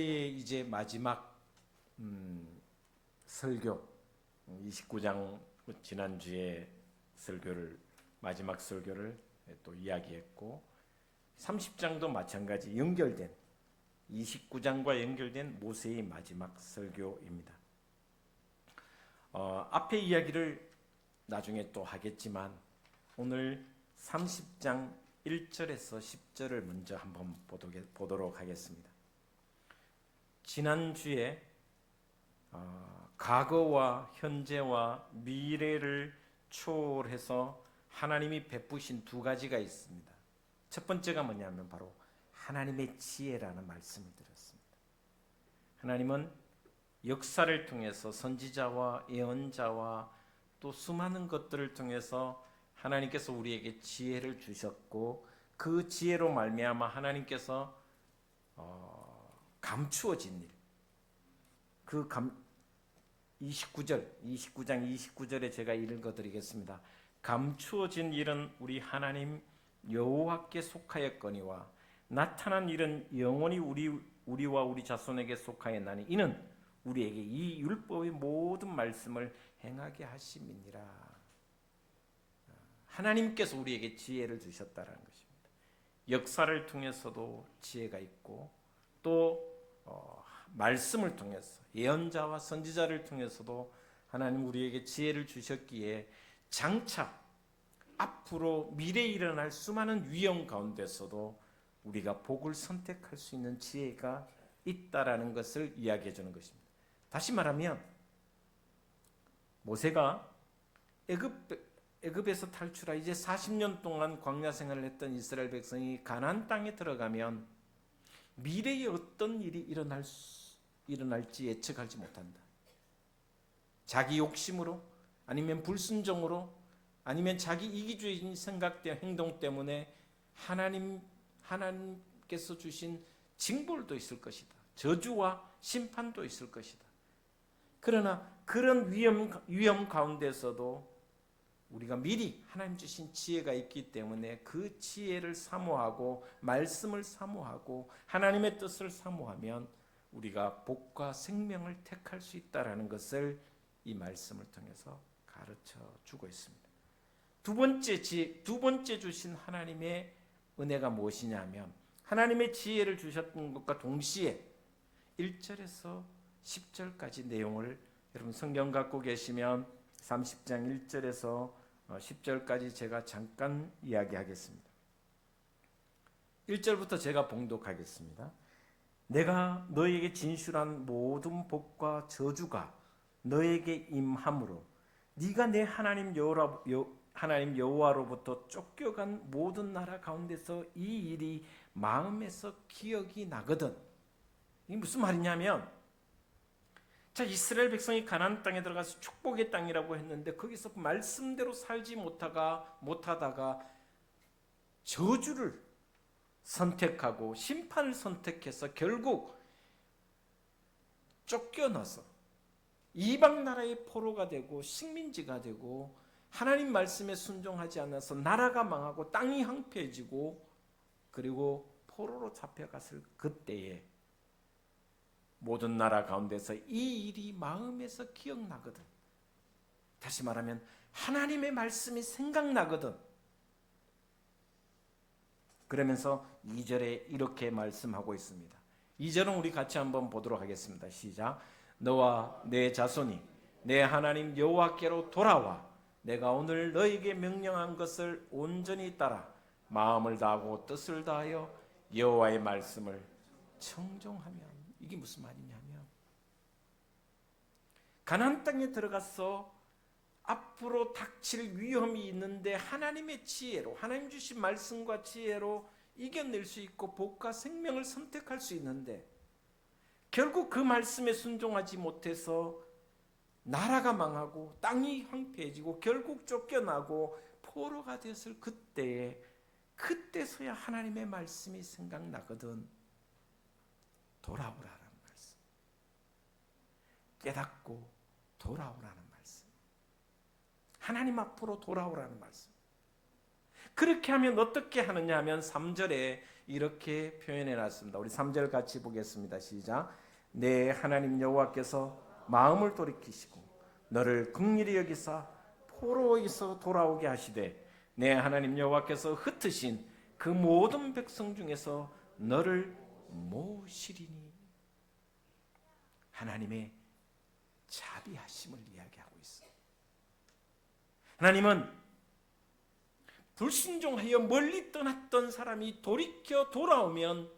이제 마지막 설교 29장 지난주에 마지막 설교를 또 이야기했고 30장도 마찬가지 연결된 29장과 연결된 모세의 마지막 설교입니다. 앞에 이야기를 나중에 또 하겠지만 오늘 30장 1절에서 10절을 먼저 한번 보도록 하겠습니다. 지난주에 과거와 현재와 미래를 초월해서 하나님이 베푸신 두 가지가 있습니다. 첫 번째가 뭐냐면 바로 하나님의 지혜라는 말씀을 드렸습니다. 하나님은 역사를 통해서 선지자와 예언자와 또 수많은 것들을 통해서 하나님께서 우리에게 지혜를 주셨고 그 지혜로 말미암아 하나님께서 감추어진 일, 29장 29절에 제가 읽어드리겠습니다. 감추어진 일은 우리 하나님 여호와께 속하였거니와 나타난 일은 영원히 우리와 우리 자손에게 속하였나니 이는 우리에게 이 율법의 모든 말씀을 행하게 하심이니라. 하나님께서 우리에게 지혜를 주셨다는 것입니다. 역사를 통해서도 지혜가 있고 또 말씀을 통해서 예언자와 선지자를 통해서도 하나님 우리에게 지혜를 주셨기에 장차 앞으로 미래에 일어날 수많은 위험 가운데서도 우리가 복을 선택할 수 있는 지혜가 있다라는 것을 이야기해 주는 것입니다. 다시 말하면 모세가 애굽에서 탈출하 이제 40년 동안 광야 생활을 했던 이스라엘 백성이 가나안 땅에 들어가면 미래에 어떤 일이 일어날지 예측하지 못한다. 자기 욕심으로 아니면 불순종으로 아니면 자기 이기주의적인 생각 때문에 행동 때문에 하나님께서 주신 징벌도 있을 것이다. 저주와 심판도 있을 것이다. 그러나 그런 위험 가운데서도 우리가 미리 하나님 주신 지혜가 있기 때문에 그 지혜를 사모하고 말씀을 사모하고 하나님의 뜻을 사모하면 우리가 복과 생명을 택할 수 있다는 것을 이 말씀을 통해서 가르쳐 주고 있습니다. 두 번째 주신 하나님의 은혜가 무엇이냐면 하나님의 지혜를 주셨던 것과 동시에 1절에서 10절까지 내용을 여러분 성경 갖고 계시면 30장 1절에서 10절까지 제가 잠깐 이야기하겠습니다. 1절부터 제가 봉독하겠습니다. 내가 너에게 진술한 모든 복과 저주가 너에게 임함으로 네가 내 하나님 여호와로부터 쫓겨간 모든 나라 가운데서 이 일이 마음에서 기억이 나거든. 이게 무슨 말이냐면 자, 이스라엘 백성이 가나안 땅에 들어가서 축복의 땅이라고 했는데 거기서 말씀대로 살지 못하다가 저주를 선택하고 심판을 선택해서 결국 쫓겨나서 이방 나라의 포로가 되고 식민지가 되고 하나님 말씀에 순종하지 않아서 나라가 망하고 땅이 황폐해지고 그리고 포로로 잡혀갔을 그때에 모든 나라 가운데서 이 일이 마음에서 기억나거든. 다시 말하면 하나님의 말씀이 생각나거든. 그러면서 2절에 이렇게 말씀하고 있습니다. 2절은 우리 같이 한번 보도록 하겠습니다. 시작. 너와 내 자손이 내 하나님 여호와께로 돌아와 내가 오늘 너에게 명령한 것을 온전히 따라 마음을 다하고 뜻을 다하여 여호와의 말씀을 청종하면 이게 무슨 말이냐면 가나안 땅에 들어가서 앞으로 닥칠 위험이 있는데 하나님의 지혜로 하나님 주신 말씀과 지혜로 이겨낼 수 있고 복과 생명을 선택할 수 있는데 결국 그 말씀에 순종하지 못해서 나라가 망하고 땅이 황폐해지고 결국 쫓겨나고 포로가 됐을 그때서야 하나님의 말씀이 생각나거든. 돌아오라는 말씀. 깨닫고 돌아오라는 말씀. 하나님 앞으로 돌아오라는 말씀. 그렇게 하면 어떻게 하느냐 하면 3절에 이렇게 표현해 놨습니다. 우리 3절 같이 보겠습니다. 시작. 내 하나님 여호와께서 마음을 돌이키시고 너를 긍휼히 여기사 포로에서 돌아오게 하시되 내 하나님 여호와께서 흩으신 그 모든 백성 중에서 너를 모으시리니. 하나님의 자비하심을 이야기하고 있습니다. 하나님은 불순종하여 멀리 떠났던 사람이 돌이켜 돌아오면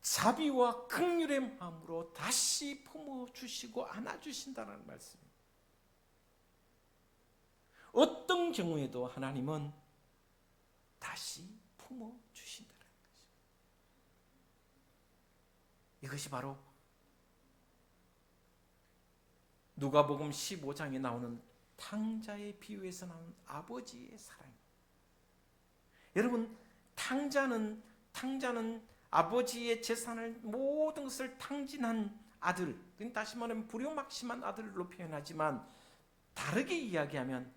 자비와 긍휼의 마음으로 다시 품어주시고 안아주신다는 말씀입니다. 어떤 경우에도 하나님은 다시 품어주신다는 것입니다. 이것이 바로 누가복음 15장에 나오는 탕자의 비유에서 나오는 아버지의 사랑입니다. 여러분, 탕자는 아버지의 재산을 모든 것을 탕진한 아들, 다시 말하면 불효막심한 아들로 표현하지만 다르게 이야기하면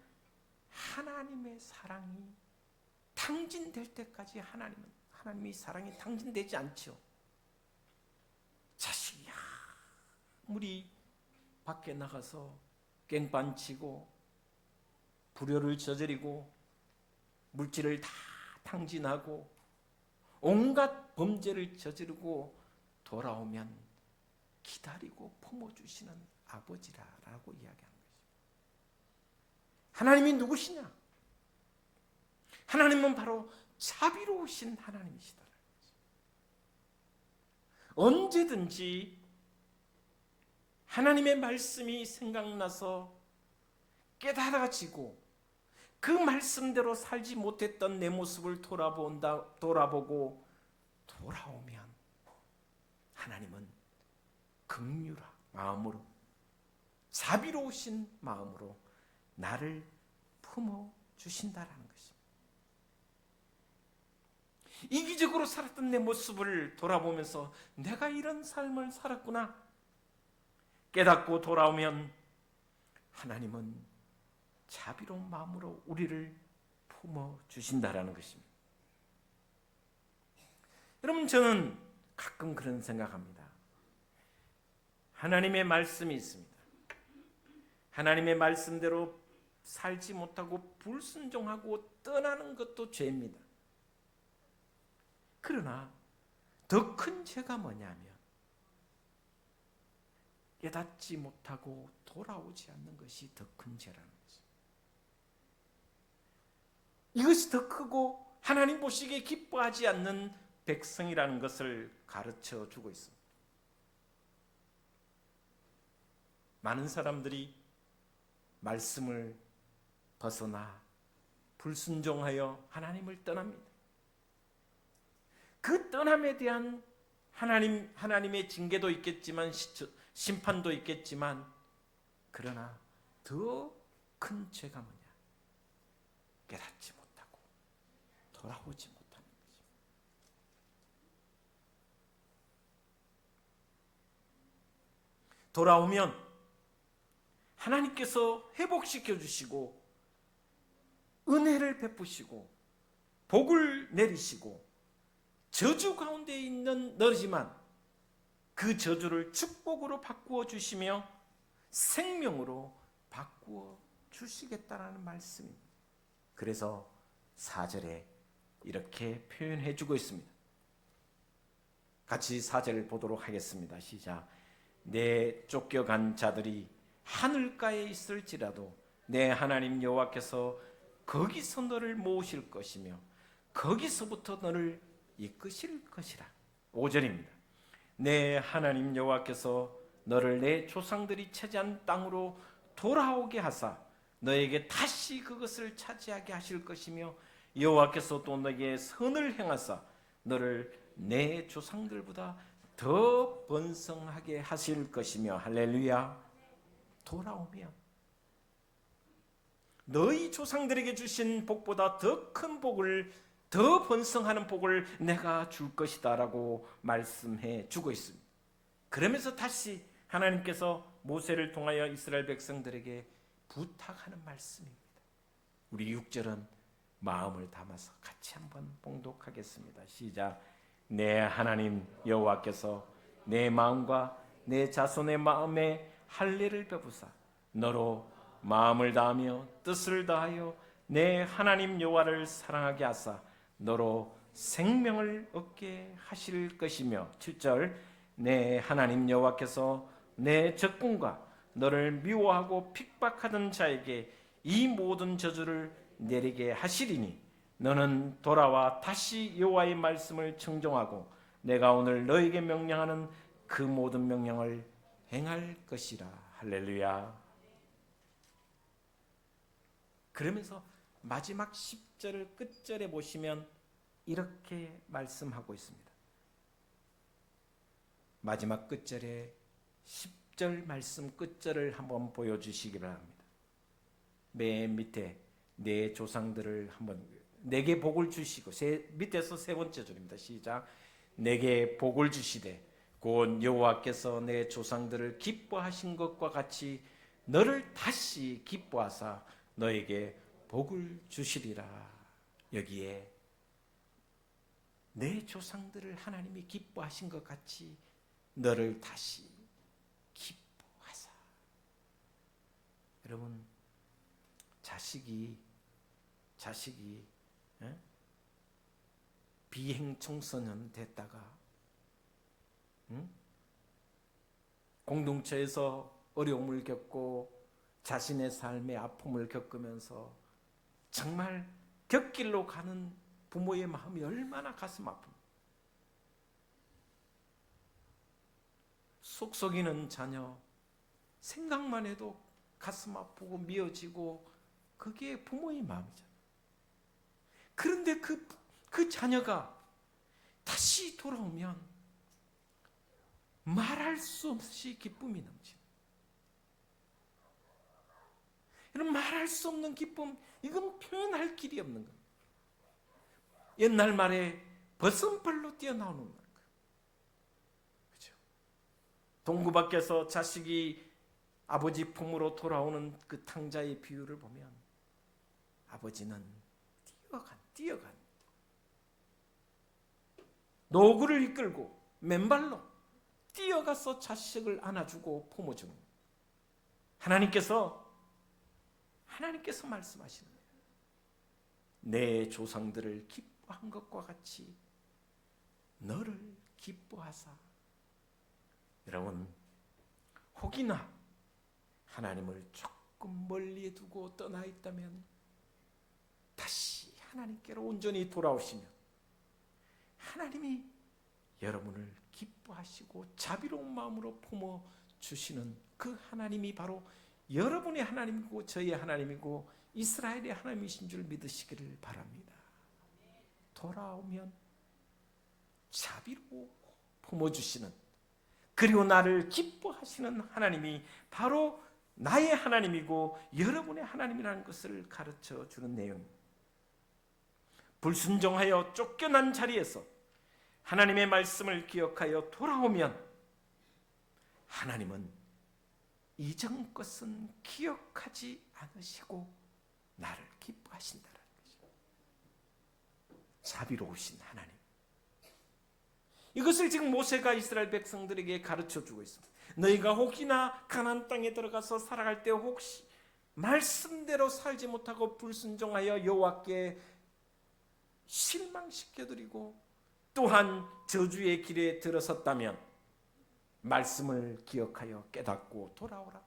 하나님의 사랑이 탕진될 때까지 하나님의 사랑이 탕진되지 않죠. 자식이 아무리 밖에 나가서 깽판치고 불효를 저지르고 물질을 다 탕진하고 온갖 범죄를 저지르고 돌아오면 기다리고 품어주시는 아버지라고 이야기하는 것입니다. 하나님이 누구시냐? 하나님은 바로 자비로우신 하나님이시다. 언제든지 하나님의 말씀이 생각나서 깨달아지고 그 말씀대로 살지 못했던 내 모습을 돌아보고 돌아오면 하나님은 긍휼한 마음으로 자비로우신 마음으로 나를 품어주신다라는 것입니다. 이기적으로 살았던 내 모습을 돌아보면서 내가 이런 삶을 살았구나 깨닫고 돌아오면 하나님은 자비로운 마음으로 우리를 품어주신다라는 것입니다. 여러분, 저는 가끔 그런 생각합니다. 하나님의 말씀이 있습니다. 하나님의 말씀대로 살지 못하고 불순종하고 떠나는 것도 죄입니다. 그러나 더 큰 죄가 뭐냐면 깨닫지 못하고 돌아오지 않는 것이 더 큰 죄라는 것입니다. 이것이 더 크고 하나님 보시기에 기뻐하지 않는 백성이라는 것을 가르쳐 주고 있습니다. 많은 사람들이 말씀을 벗어나 불순종하여 하나님을 떠납니다. 그 떠남에 대한 하나님의 징계도 있겠지만 심판도 있겠지만 그러나 더 큰 죄가 뭐냐? 깨닫지 못하고 돌아오지 못하는 것입니다. 돌아오면 하나님께서 회복시켜 주시고 은혜를 베푸시고 복을 내리시고 저주 가운데 있는 너지만 그 저주를 축복으로 바꾸어 주시며 생명으로 바꾸어 주시겠다라는 말씀입니다. 그래서 4절에 이렇게 표현해 주고 있습니다. 같이 4절을 보도록 하겠습니다. 시작. 내 쫓겨간 자들이 하늘가에 있을지라도 내 하나님 여호와께서 거기서 너를 모으실 것이며 거기서부터 너를 이끄실 것이라. 5절입니다. 내 하나님 여호와께서 너를 내 조상들이 차지한 땅으로 돌아오게 하사 너에게 다시 그것을 차지하게 하실 것이며 여호와께서 또 너에게 선을 행하사 너를 내 조상들보다 더 번성하게 하실 것이며. 할렐루야. 돌아오면 너희 조상들에게 주신 복보다 더 큰 복을, 더 번성하는 복을 내가 줄 것이다 라고 말씀해 주고 있습니다. 그러면서 다시 하나님께서 모세를 통하여 이스라엘 백성들에게 부탁하는 말씀입니다. 우리 6절은 마음을 담아서 같이 한번 봉독하겠습니다. 시작. 내 하나님 여호와께서 내 마음과 내 자손의 마음에 할례를 베푸사 너로 마음을 다하며 뜻을 다하여 내 하나님 여호와를 사랑하게 하사 너로 생명을 얻게 하실 것이며 7절 내 하나님 여호와께서 내 적군과 너를 미워하고 핍박하던 자에게 이 모든 저주를 내리게 하시리니 너는 돌아와 다시 여호와의 말씀을 청종하고 내가 오늘 너에게 명령하는 그 모든 명령을 행할 것이라. 할렐루야. 그러면서 마지막 10절을 끝절에 보시면 이렇게 말씀하고 있습니다. 마지막 끝절에 10절 말씀 끝절을 한번 보여주시기 바랍니다. 맨 밑에 내 조상들을 한번 내게 복을 주시고 밑에서 세 번째 줄입니다. 시작. 내게 복을 주시되 곧 여호와께서 내 조상들을 기뻐하신 것과 같이 너를 다시 기뻐하사 너에게 복을 주시리라. 여기에 내 조상들을 하나님이 기뻐하신 것 같이 너를 다시 기뻐하사. 여러분 자식이 비행 청소년 됐다가 공동체에서 어려움을 겪고 자신의 삶의 아픔을 겪으면서 정말 곁길로 가는 부모의 마음이 얼마나 가슴 아픕니까? 속썩이는 자녀 생각만 해도 가슴 아프고 미어지고 그게 부모의 마음이잖아요. 그런데 그 자녀가 다시 돌아오면 말할 수 없이 기쁨이 넘치는. 이런 말할 수 없는 기쁨, 이건 표현할 길이 없는 겁니다. 옛날 말에 벗은발로 뛰어나오는 거예요. 그렇죠? 동구 밖에서 자식이 아버지 품으로 돌아오는 그 탕자의 비유를 보면 아버지는 뛰어간 노구를 이끌고 맨발로 뛰어가서 자식을 안아주고 품어주는 거예요. 하나님께서 말씀하시는 거예요. 내 조상들을 기뻐한 것과 같이 너를 기뻐하사. 여러분 혹이나 하나님을 조금 멀리에 두고 떠나 있다면 다시 하나님께로 온전히 돌아오시면 하나님이 여러분을 기뻐하시고 자비로운 마음으로 품어주시는 그 하나님이 바로 여러분의 하나님이고 저의 하나님이고 이스라엘의 하나님이신 줄 믿으시기를 바랍니다. 돌아오면 자비로 품어주시는 그리고 나를 기뻐하시는 하나님이 바로 나의 하나님이고 여러분의 하나님이라는 것을 가르쳐 주는 내용입니다. 불순종하여 쫓겨난 자리에서 하나님의 말씀을 기억하여 돌아오면 하나님은 이전 것은 기억하지 않으시고 나를 기뻐하신다는 것입니다. 자비로우신 하나님. 이것을 지금 모세가 이스라엘 백성들에게 가르쳐 주고 있습니다. 너희가 혹이나 가나안 땅에 들어가서 살아갈 때 혹시 말씀대로 살지 못하고 불순종하여 여호와께 실망시켜드리고 또한 저주의 길에 들어섰다면 말씀을 기억하여 깨닫고 돌아오라.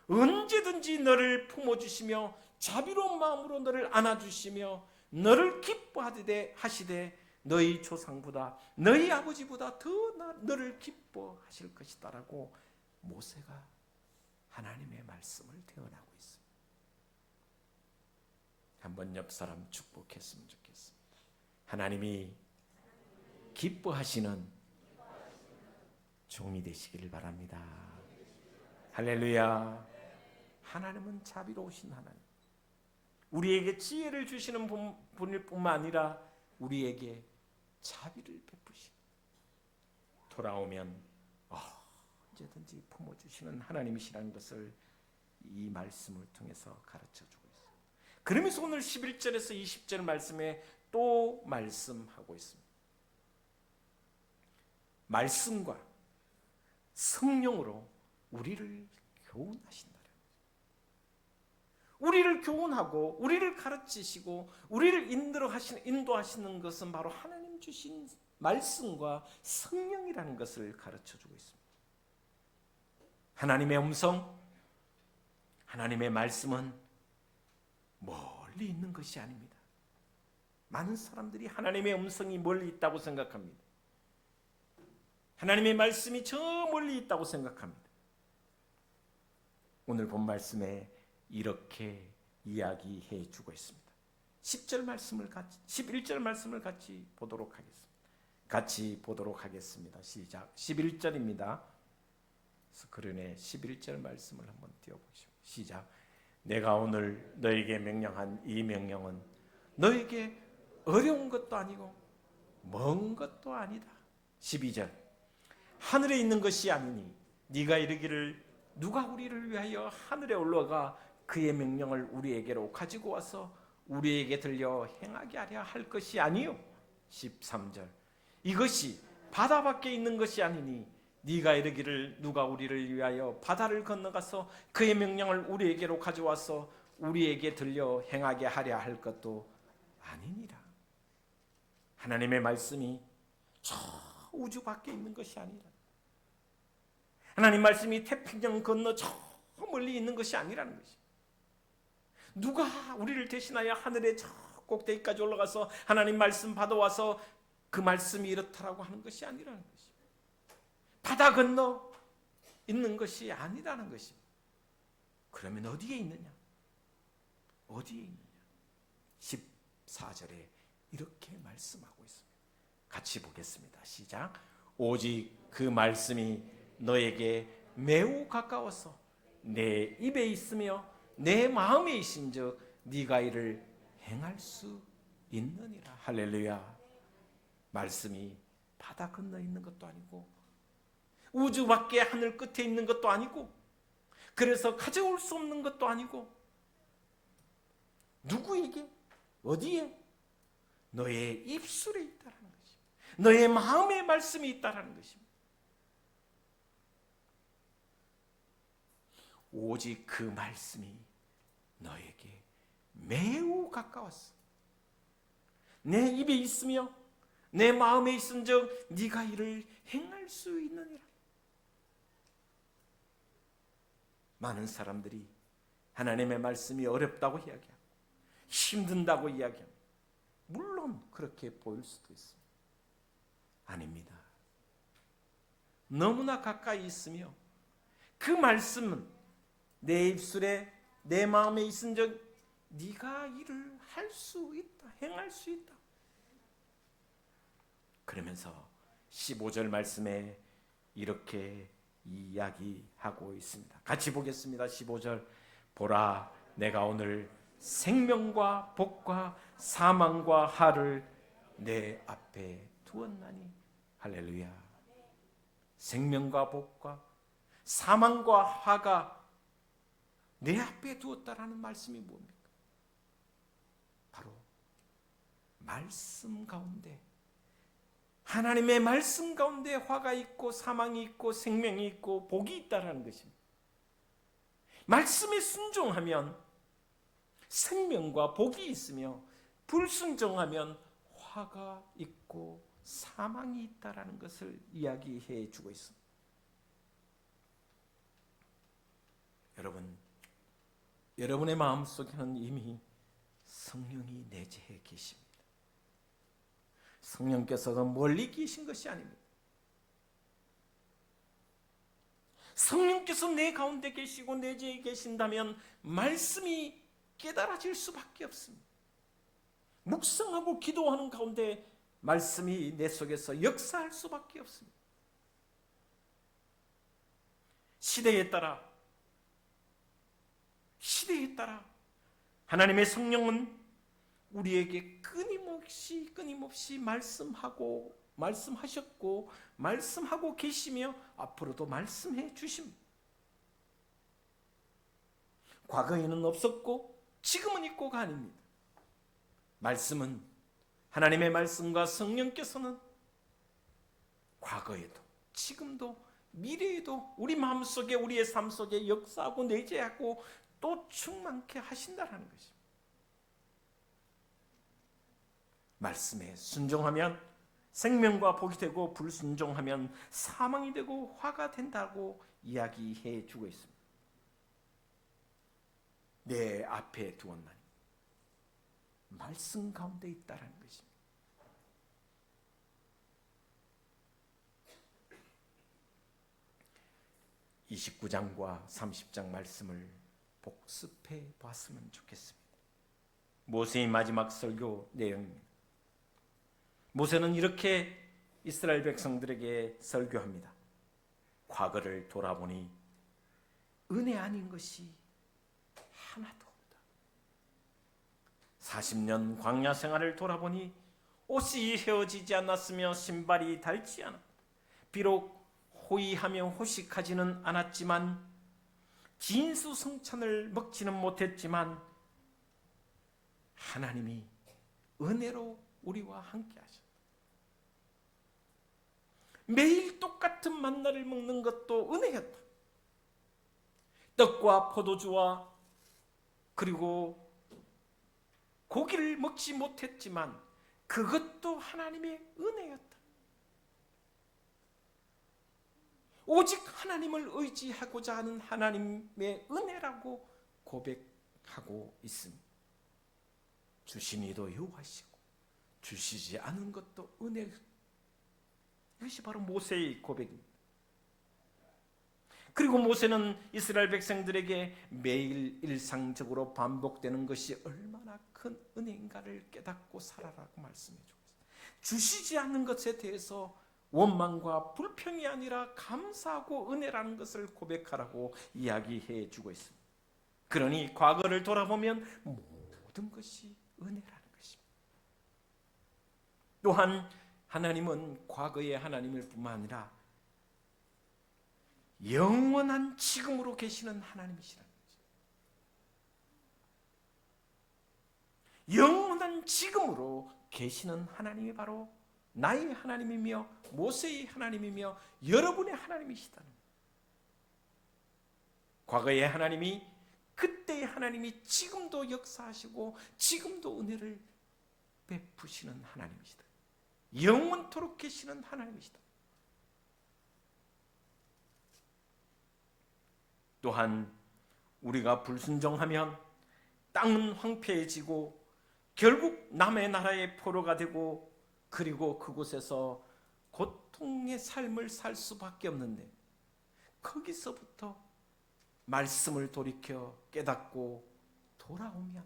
언제든지 너를 품어주시며 자비로운 마음으로 너를 안아주시며 너를 기뻐하시되 너희 조상보다 너희 아버지보다 더 너를 기뻐하실 것이다라고 모세가 하나님의 말씀을 대언하고 있습니다. 한번 옆 사람 축복했으면 좋겠습니다. 하나님이 기뻐하시는 종이 되시기를 바랍니다. 할렐루야. 하나님은 자비로우신 하나님. 우리에게 지혜를 주시는 분일 뿐만 아니라 우리에게 자비를 베푸시. 돌아오면 언제든지 품어주시는 하나님이시라는 것을 이 말씀을 통해서 가르쳐주고 있습니다. 그러면서 오늘 11절에서 20절 말씀에 또 말씀하고 있습니다. 말씀과 성령으로 우리를 교훈하신다. 우리를 교훈하고 우리를 가르치시고 우리를 인도하시는 것은 바로 하나님 주신 말씀과 성령이라는 것을 가르쳐주고 있습니다. 하나님의 음성, 하나님의 말씀은 멀리 있는 것이 아닙니다. 많은 사람들이 하나님의 음성이 멀리 있다고 생각합니다. 하나님의 말씀이 저 멀리 있다고 생각합니다. 오늘 본 말씀에 이렇게 이야기해 주고 있습니다. 11절 말씀을 같이 보도록 하겠습니다. 시작. 11절입니다. 스크린에 11절 말씀을 한번 띄워보시죠. 시작. 내가 오늘 너에게 명령한 이 명령은 너에게 어려운 것도 아니고 먼 것도 아니다. 12절. 하늘에 있는 것이 아니니 네가 이르기를 누가 우리를 위하여 하늘에 올라가 그의 명령을 우리에게로 가지고 와서 우리에게 들려 행하게 하려 할 것이 아니요. 13절. 이것이 바다 밖에 있는 것이 아니니 네가 이르기를 누가 우리를 위하여 바다를 건너가서 그의 명령을 우리에게로 가져와서 우리에게 들려 행하게 하려 할 것도 아니니라. 하나님의 말씀이 저 우주 밖에 있는 것이 아니라, 하나님 말씀이 태평양 건너 저 멀리 있는 것이 아니라는 것이, 누가 우리를 대신하여 하늘의 저 꼭대기까지 올라가서 하나님 말씀 받아와서 그 말씀이 이렇다라고 하는 것이 아니라는 것이, 바다 건너 있는 것이 아니라는 것입니다. 그러면 어디에 있느냐? 어디에 있느냐? 14절에 이렇게 말씀하고 있습니다. 같이 보겠습니다. 시작. 오직 그 말씀이 너에게 매우 가까워서 내 입에 있으며 내 마음에 있은즉 네가 이를 행할 수 있느니라. 할렐루야. 말씀이 바다 건너 있는 것도 아니고 우주 밖에 하늘 끝에 있는 것도 아니고 그래서 가져올 수 없는 것도 아니고, 누구에게 어디에? 너의 입술에 있다라는 것입니다. 너의 마음에 말씀이 있다라는 것입니다. 오직 그 말씀이 너에게 매우 가까웠어. 내 입에 있으며 내 마음에 있은즉 네가 이를 행할 수 있느니라. 많은 사람들이 하나님의 말씀이 어렵다고 이야기하고 힘든다고 이야기합니다. 물론 그렇게 보일 수도 있습니다. 아닙니다. 너무나 가까이 있으며 그 말씀은 내 입술에 내 마음에 있은즉 네가 이를 할 수 있다, 행할 수 있다. 그러면서 15절 말씀에 이렇게 이야기하고 있습니다. 같이 보겠습니다. 15절. 보라, 내가 오늘 생명과 복과 사망과 화를 내 앞에 두었나니. 할렐루야. 생명과 복과 사망과 화가 내 앞에 두었다라는 말씀이 뭡니까? 바로 말씀 가운데, 하나님의 말씀 가운데 화가 있고 사망이 있고 생명이 있고 복이 있다라는 것입니다. 말씀에 순종하면 생명과 복이 있으며 불순종하면 화가 있고 사망이 있다라는 것을 이야기해 주고 있습니다. 여러분의 마음속에는 이미 성령이 내재해 계십니다. 성령께서도 멀리 계신 것이 아닙니다. 성령께서 내 가운데 계시고 내재해 계신다면 말씀이 깨달아질 수밖에 없습니다. 묵상하고 기도하는 가운데 말씀이 내 속에서 역사할 수밖에 없습니다. 시대에 따라 하나님의 성령은 우리에게 끊임없이 말씀하셨고 말씀하고 계시며 앞으로도 말씀해 주십니다. 과거에는 없었고 지금은 있고가 아닙니다. 말씀은, 하나님의 말씀과 성령께서는 과거에도 지금도 미래에도 우리 마음속에, 우리의 삶 속에 역사하고 내재하고 또 충만케 하신다는 것입니다. 말씀에 순종하면 생명과 복이 되고 불순종하면 사망이 되고 화가 된다고 이야기해 주고 있습니다. 내 앞에 두었나니 말씀 가운데 있다는 것입니다. 이 29장과 30장 말씀을 복습해 보았으면 좋겠습니다. 모세의 마지막 설교 내용입니다. 모세는 이렇게 이스라엘 백성들에게 설교합니다. 과거를 돌아보니 은혜 아닌 것이 하나도 없다. 40년 광야 생활을 돌아보니 옷이 헤어지지 않았으며 신발이 닳지 않았다. 비록 호의하며 호식하지는 않았지만 진수성찬을 먹지는 못했지만 하나님이 은혜로 우리와 함께 하셨다. 매일 똑같은 만나를 먹는 것도 은혜였다. 떡과 포도주와 그리고 고기를 먹지 못했지만 그것도 하나님의 은혜였다. 오직 하나님을 의지하고자 하는 하나님의 은혜라고 고백하고 있습니다. 주신 이도 여호와시고 주시지 않은 것도 은혜. 이것이 바로 모세의 고백입니다. 그리고 모세는 이스라엘 백성들에게 매일 일상적으로 반복되는 것이 얼마나 큰 은혜인가를 깨닫고 살아라고 말씀해 주고 있습니다. 주시지 않는 것에 대해서 원망과 불평이 아니라 감사하고 은혜라는 것을 고백하라고 이야기해 주고 있습니다. 그러니 과거를 돌아보면 모든 것이 은혜라는 것입니다. 또한 하나님은 과거의 하나님일 뿐만 아니라 영원한 지금으로 계시는 하나님이시라는 거죠. 영원한 지금으로 계시는 하나님이 바로 나의 하나님이며 모세의 하나님이며 여러분의 하나님이시다는 거예요. 과거의 하나님이, 그때의 하나님이 지금도 역사하시고 지금도 은혜를 베푸시는 하나님이시다. 영원토록 계시는 하나님이시다. 또한 우리가 불순종하면 땅은 황폐해지고 결국 남의 나라의 포로가 되고 그리고 그곳에서 고통의 삶을 살 수밖에 없는데 거기서부터 말씀을 돌이켜 깨닫고 돌아오면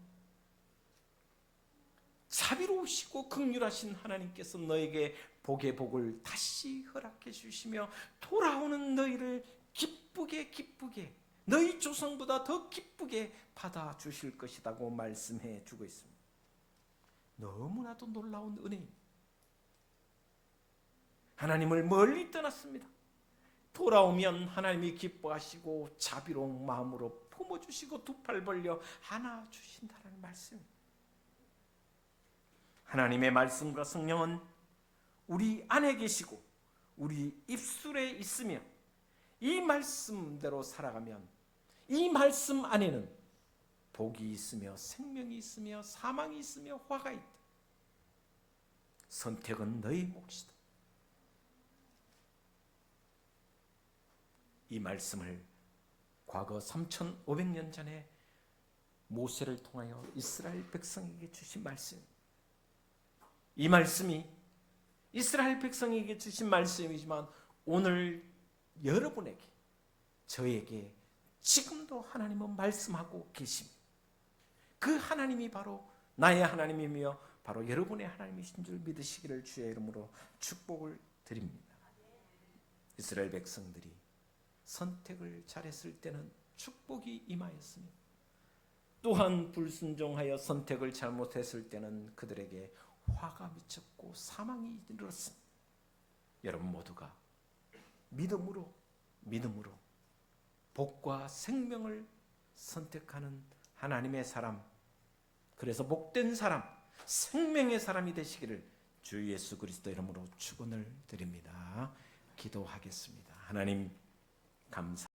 자비로우시고 긍휼하신 하나님께서 너에게 복의 복을 다시 허락해 주시며 돌아오는 너희를 기쁘게 너희 조상보다 더 기쁘게 받아주실 것이라고 말씀해 주고 있습니다. 너무나도 놀라운 은혜입니다. 하나님을 멀리 떠났습니다. 돌아오면 하나님이 기뻐하시고 자비로운 마음으로 품어주시고 두 팔 벌려 안아주신다는 말씀입니다. 하나님의 말씀과 성령은 우리 안에 계시고 우리 입술에 있으며 이 말씀대로 살아가면 이 말씀 안에는 복이 있으며 생명이 있으며 사망이 있으며 화가 있다. 선택은 너희 몫이다. 이 말씀을 과거 3,500년 전에 모세를 통하여 이스라엘 백성에게 주신 말씀, 이 말씀이 이스라엘 백성에게 주신 말씀이지만 오늘 여러분에게, 저에게 지금도 하나님은 말씀하고 계십니다. 그 하나님이 바로 나의 하나님이며 바로 여러분의 하나님이신 줄 믿으시기를 주의 이름으로 축복을 드립니다. 이스라엘 백성들이 선택을 잘했을 때는 축복이 임하였으며 또한 불순종하여 선택을 잘못했을 때는 그들에게 화가 미쳤고 사망이 이르렀습니다. 여러분 모두가 믿음으로 복과 생명을 선택하는 하나님의 사람, 그래서 복된 사람, 생명의 사람이 되시기를 주 예수 그리스도 이름으로 축원을 드립니다. 기도하겠습니다. 하나님 감사